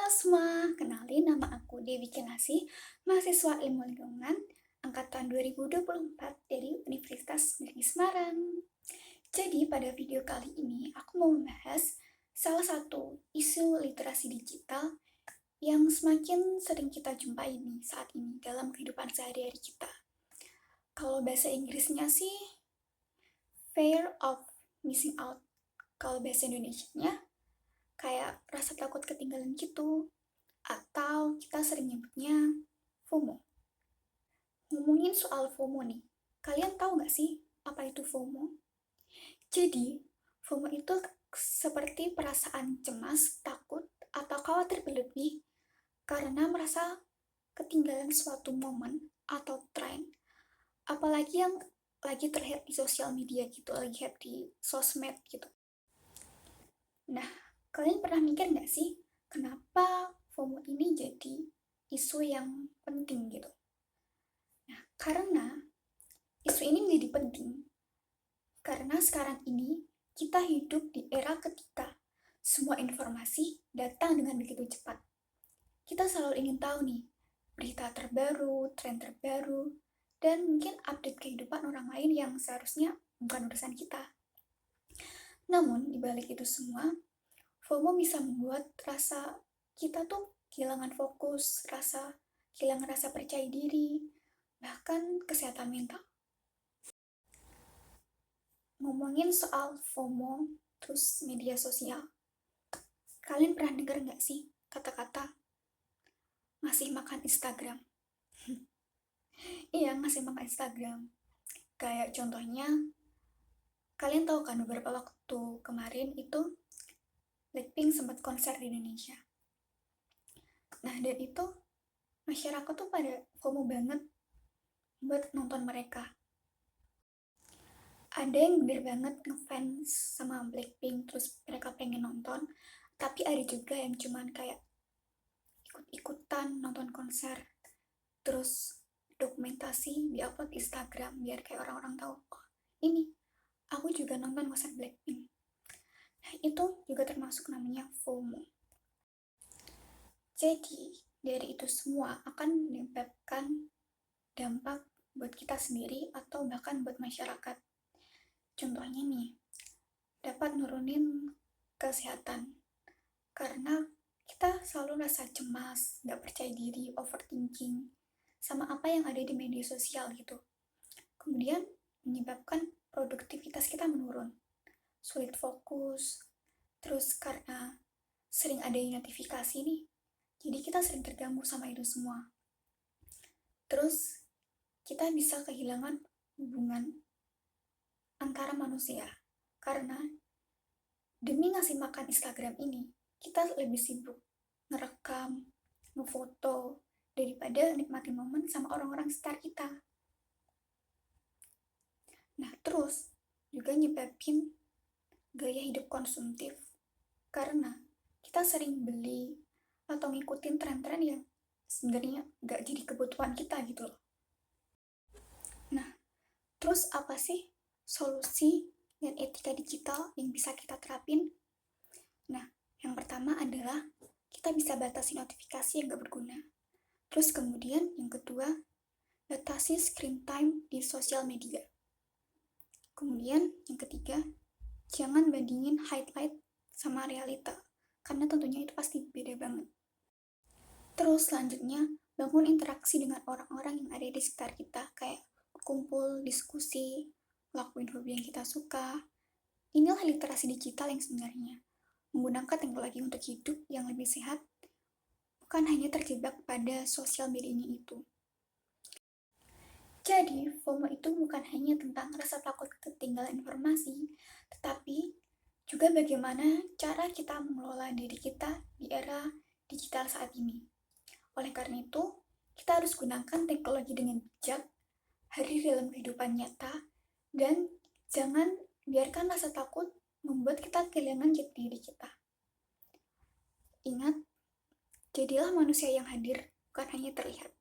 semua, kenalin nama aku Dewi Kinasi, mahasiswa Ilmu Lingkungan angkatan 2024 dari Universitas Negeri Semarang. Jadi pada video kali ini aku mau membahas salah satu isu literasi digital yang semakin sering kita jumpai nih saat ini dalam kehidupan sehari-hari kita. Kalau bahasa Inggrisnya sih fear of missing out. Kalau bahasa Indonesianya kayak rasa takut ketinggalan gitu, atau kita sering nyebutnya FOMO. Ngomongin soal FOMO nih, kalian tahu nggak sih apa itu FOMO? Jadi, FOMO itu seperti perasaan cemas, takut, atau khawatir berlebih karena merasa ketinggalan suatu momen atau tren, apalagi yang lagi terlihat di sosial media gitu, lagi hype di sosmed gitu. Nah, kalian pernah mikir nggak sih kenapa FOMO ini jadi isu yang penting gitu? Nah, karena isu ini menjadi penting karena sekarang ini kita hidup di era ketika semua informasi datang dengan begitu cepat. Kita selalu ingin tahu nih berita terbaru, tren terbaru, dan mungkin update kehidupan orang lain yang seharusnya bukan urusan kita. Namun, di balik itu semua, FOMO bisa membuat rasa kita tuh kehilangan fokus, kehilangan rasa percaya diri, bahkan kesehatan mental. Ngomongin soal FOMO, terus media sosial, kalian pernah dengar nggak sih kata-kata ngasih makan Instagram? Iya, ngasih makan Instagram. Kayak contohnya, kalian tahu kan beberapa waktu kemarin itu Blackpink sempat konser di Indonesia. Nah, dan itu masyarakat tuh pada FOMO banget buat nonton mereka. Ada yang bener banget ngefans sama Blackpink, terus mereka pengen nonton, tapi ada juga yang cuman kayak ikut-ikutan nonton konser, terus dokumentasi di-upload di Instagram biar kayak orang-orang tahu, oh ini aku juga nonton konser Blackpink. Nah, itu juga termasuk namanya FOMO. Jadi dari itu semua akan menyebabkan dampak buat kita sendiri atau bahkan buat masyarakat. Contohnya nih, dapat nurunin kesehatan karena kita selalu rasa cemas, gak percaya diri, overthinking sama apa yang ada di media sosial gitu. Kemudian menyebabkan produktivitas kita menurun, sulit fokus, terus karena sering ada notifikasi nih, jadi kita sering terganggu sama itu semua. Terus kita bisa kehilangan hubungan antara manusia karena demi ngasih makan Instagram ini kita lebih sibuk ngerekam, ngefoto daripada nikmatin momen sama orang-orang sekitar kita. Nah, terus juga nyebabin gaya hidup konsumtif karena kita sering beli atau ngikutin tren-tren yang sebenarnya gak jadi kebutuhan kita gitu loh. Nah, terus apa sih solusi dan etika digital yang bisa kita terapin? Nah, yang pertama adalah kita bisa batasi notifikasi yang gak berguna. Terus kemudian yang kedua, batasi screen time di sosial media. Kemudian yang ketiga, jangan bandingin highlight sama realita, karena tentunya itu pasti beda banget. Terus selanjutnya, bangun interaksi dengan orang-orang yang ada di sekitar kita, kayak kumpul, diskusi, lakuin hobi yang kita suka. Inilah literasi digital yang sebenarnya, menggunakan teknologi untuk hidup yang lebih sehat, bukan hanya terjebak pada sosial medianya itu. Jadi, FOMO itu bukan hanya tentang rasa takut ketinggalan informasi, tetapi juga bagaimana cara kita mengelola diri kita di era digital saat ini. Oleh karena itu, kita harus gunakan teknologi dengan bijak, hadir dalam kehidupan nyata, dan jangan biarkan rasa takut membuat kita kehilangan jati diri kita. Ingat, jadilah manusia yang hadir, bukan hanya terlihat.